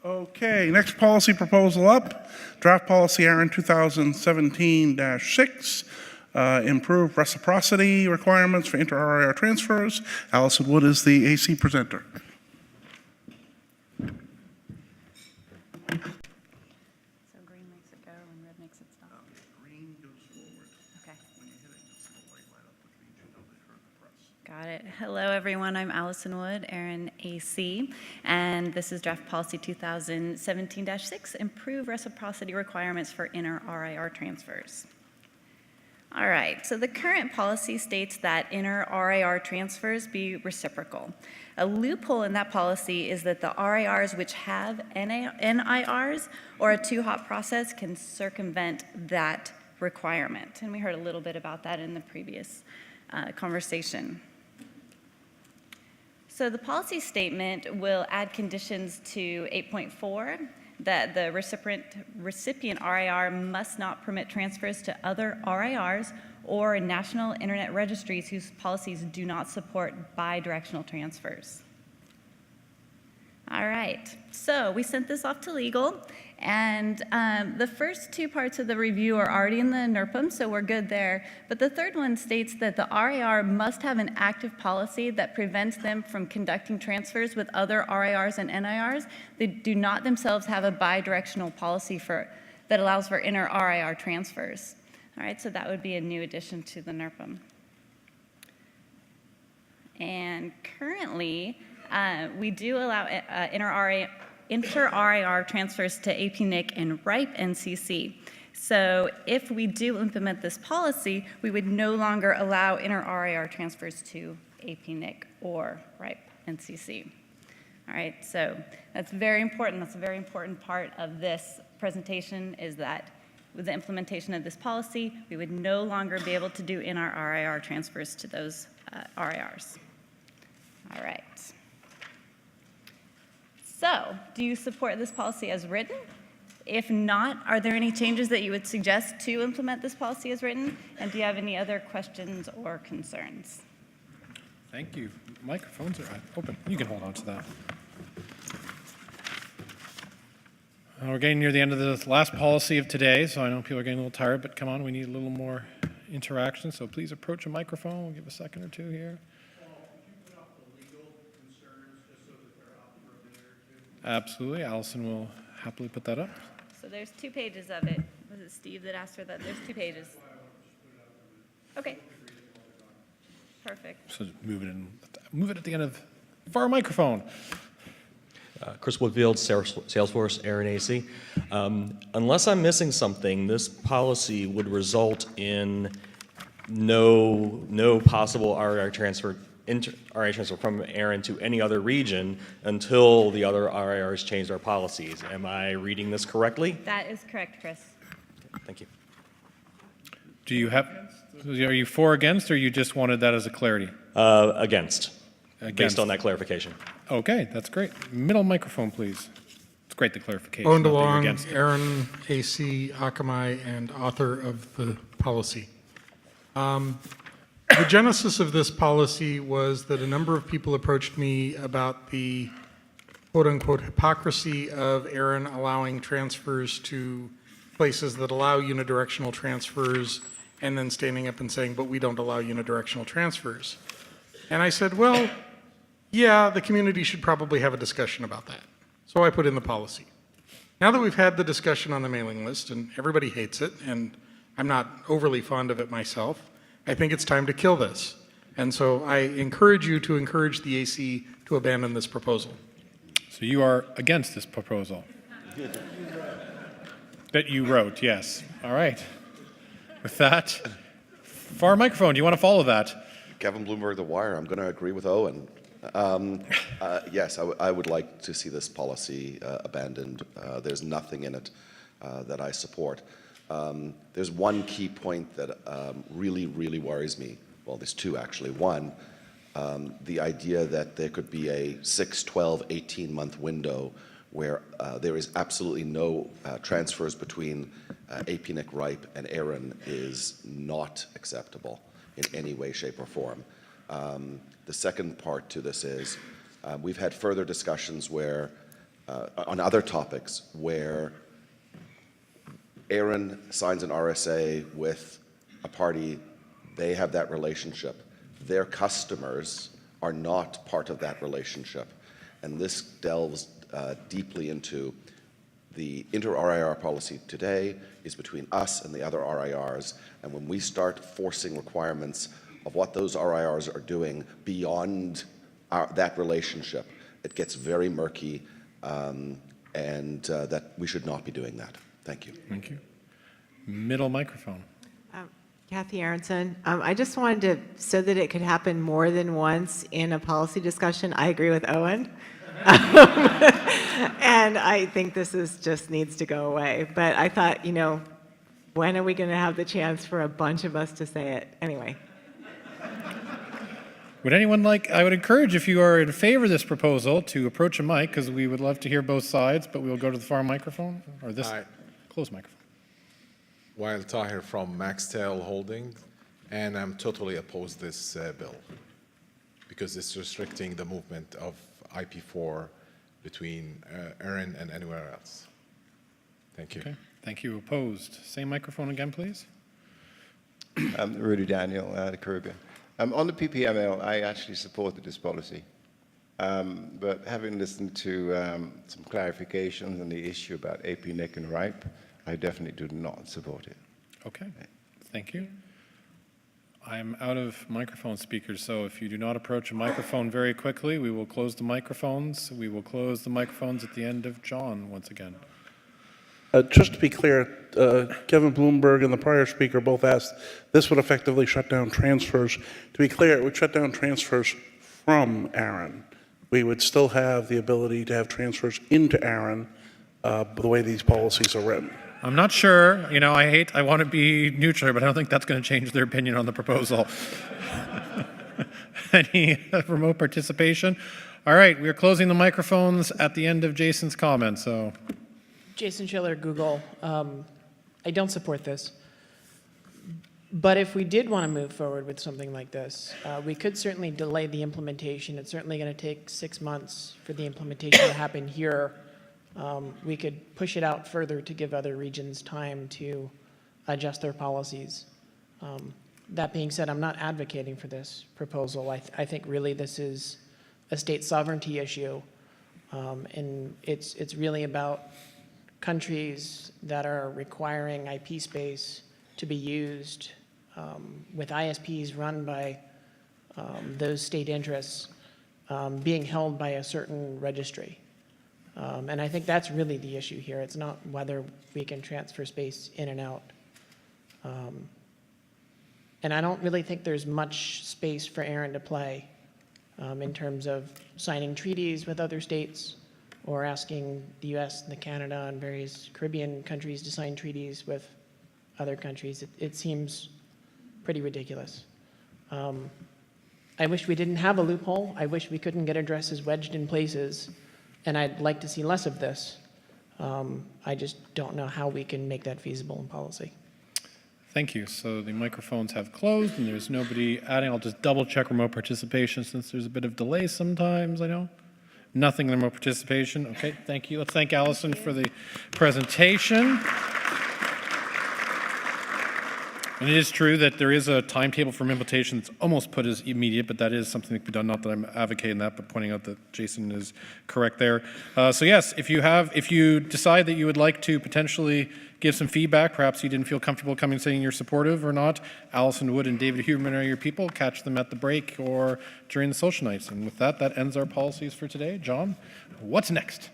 Okay, next policy proposal up, draft policy ARIN 2017-6, improve reciprocity requirements for inter-RIR transfers. Allison Wood is the AC presenter. So green makes it go and red makes it stop. Green goes forward. Okay. When you hit it, you'll see the light light up, which means you know they heard the press. Got it. Hello, everyone. I'm Allison Wood, ARIN AC, and this is draft policy 2017-6, improve reciprocity requirements for inter-RIR transfers. All right, so the current policy states that inter-RIR transfers be reciprocal. A loophole in that policy is that the RIRs which have NIRs or a two-hop process can circumvent that requirement. And we heard a little bit about that in the previous conversation. So the policy statement will add conditions to 8.4 that the recipient RIR must not permit transfers to other RIRs or national internet registries whose policies do not support bidirectional transfers. All right, so we sent this off to legal, and the first two parts of the review are already in the NRPM, so we're good there. But the third one states that the RIR must have an active policy that prevents them from conducting transfers with other RIRs and NIRs. They do not themselves have a bidirectional policy that allows for inter-RIR transfers. All right, so that would be a new addition to the NRPM. And currently, we do allow inter-RIR transfers to APNIC and RIPE NCC. So if we do implement this policy, we would no longer allow inter-RIR transfers to APNIC or RIPE NCC. All right, so that's very important. That's a very important part of this presentation, is that with the implementation of this policy, we would no longer be able to do inter-RIR transfers to those RIRs. All right. So, do you support this policy as written? If not, are there any changes that you would suggest to implement this policy as written? And do you have any other questions or concerns? Thank you. Microphones are open. You can hold on to that. We're getting near the end of the last policy of today, so I know people are getting a little tired, but come on, we need a little more interaction, so please approach a microphone. We'll give a second or two here. Absolutely. Allison will happily put that up. So there's 2 pages of it. Was it Steve that asked for that? There's 2 pages. Okay. Perfect. So move it at the end of for our microphone. Chris Woodfield, Salesforce, ARIN AC. Unless I'm missing something, this policy would result in no possible RIR transfer from ARIN to any other region until the other RIRs change their policies. Am I reading this correctly? That is correct, Chris. Thank you. Do you have? Are you for, against, or you just wanted that as a clarity? Against. Against. Based on that clarification. Okay, that's great. Middle microphone, please. It's great, the clarification. Owned not that you're along, against it. ARIN AC, Akamai, and author of the policy. The genesis of this policy was that a number of people approached me about the quote-unquote hypocrisy of ARIN allowing transfers to places that allow unidirectional transfers and then standing up and saying, but we don't allow unidirectional transfers. And I said, well, yeah, the community should probably have a discussion about that. So I put in the policy. Now that we've had the discussion on the mailing list and everybody hates it, and I'm not overly fond of it myself, I think it's time to kill this. And so I encourage you to encourage the AC to abandon this proposal. So you are against this proposal? That you wrote, yes. All right. With that, far microphone, do you want to follow that? Kevin Bloomberg, The Wire. I'm going to agree with Owen. Yes, I would like to see this policy abandoned. There's nothing in it that I support. There's one key point that really worries me. Well, there's 2 actually. One, the idea that there could be a 6, 12, 18-month window where there is absolutely no transfers between APNIC, RIPE, and ARIN is not acceptable in any way, shape, or form. The second part to this is we've had further discussions where on other topics where ARIN signs an RSA with a party, they have that relationship. Their customers are not part of that relationship. And this delves deeply into the inter-RIR policy today is between us and the other RIRs. And when we start forcing requirements of what those RIRs are doing beyond that relationship, it gets very murky, and that we should not be doing that. Thank you. Thank you. Middle microphone. Kathy Aronson. I just wanted to, so that it could happen more than once in a policy discussion, I agree with Owen. And I think this is just needs to go away. But I thought, you know, when are we going to have the chance for a bunch of us to say it? Anyway. Would anyone like, I would encourage, if you are in favor of this proposal, to approach a mic, because we would love to hear both sides, but we will go to the far microphone, or this closed microphone. Wael Tahir from Maxtel Holding, and I'm totally opposed this bill because it's restricting the movement of IP4 between ARIN and anywhere else. Thank you. Okay, thank you. Opposed. Same microphone again, please. Rudy Daniel, the Caribbean. On the PPML, I actually supported this policy, but having listened to some clarifications on the issue about AP, NIC, and RIPE, I definitely do not support it. Okay, thank you. I'm out of microphone speakers, so if you do not approach a microphone very quickly, we will close the microphones. We will close the microphones at the end of John once again. Just to be clear, Kevin Bloomberg and the prior speaker both asked, this would effectively shut down transfers. To be clear, it would shut down transfers from ARIN. We would still have the ability to have transfers into ARIN the way these policies are written. I'm not sure, you know, I want to be neutral, but I don't think that's going to change their opinion on the proposal. Any remote participation? All right, we are closing the microphones at the end of Jason's comments, so. Jason Schiller, Google. I don't support this. But if we did want to move forward with something like this, we could certainly delay the implementation. It's certainly going to take 6 months for the implementation to happen here. We could push it out further to give other regions time to adjust their policies. That being said, I'm not advocating for this proposal. I think really this is a state sovereignty issue, and it's really about countries that are requiring IP space to be used with ISPs run by those state interests being held by a certain registry. And I think that's really the issue here. It's not whether we can transfer space in and out. And I don't really think there's much space for ARIN to play in terms of signing treaties with other states or asking the US and Canada and various Caribbean countries to sign treaties with other countries. It seems pretty ridiculous. I wish we didn't have a loophole. I wish we couldn't get addresses wedged in places. And I'd like to see less of this. I just don't know how we can make that feasible in policy. Thank you. So the microphones have closed and there's nobody adding. I'll just double check remote participation since there's a bit of delay sometimes, I know. Nothing in remote participation. Okay, thank you. Let's thank Allison for the presentation. And it is true that there is a timetable for implementation that's almost put as immediate, but that is something that can be done. Not that I'm advocating that, but pointing out that Jason is correct there. So yes, if you decide that you would like to potentially give some feedback, perhaps you didn't feel comfortable coming saying you're supportive or not, Allison Wood and David Huberman are your people. Catch them at the break or during the social nights. And with that, that ends our policies for today. John, what's next?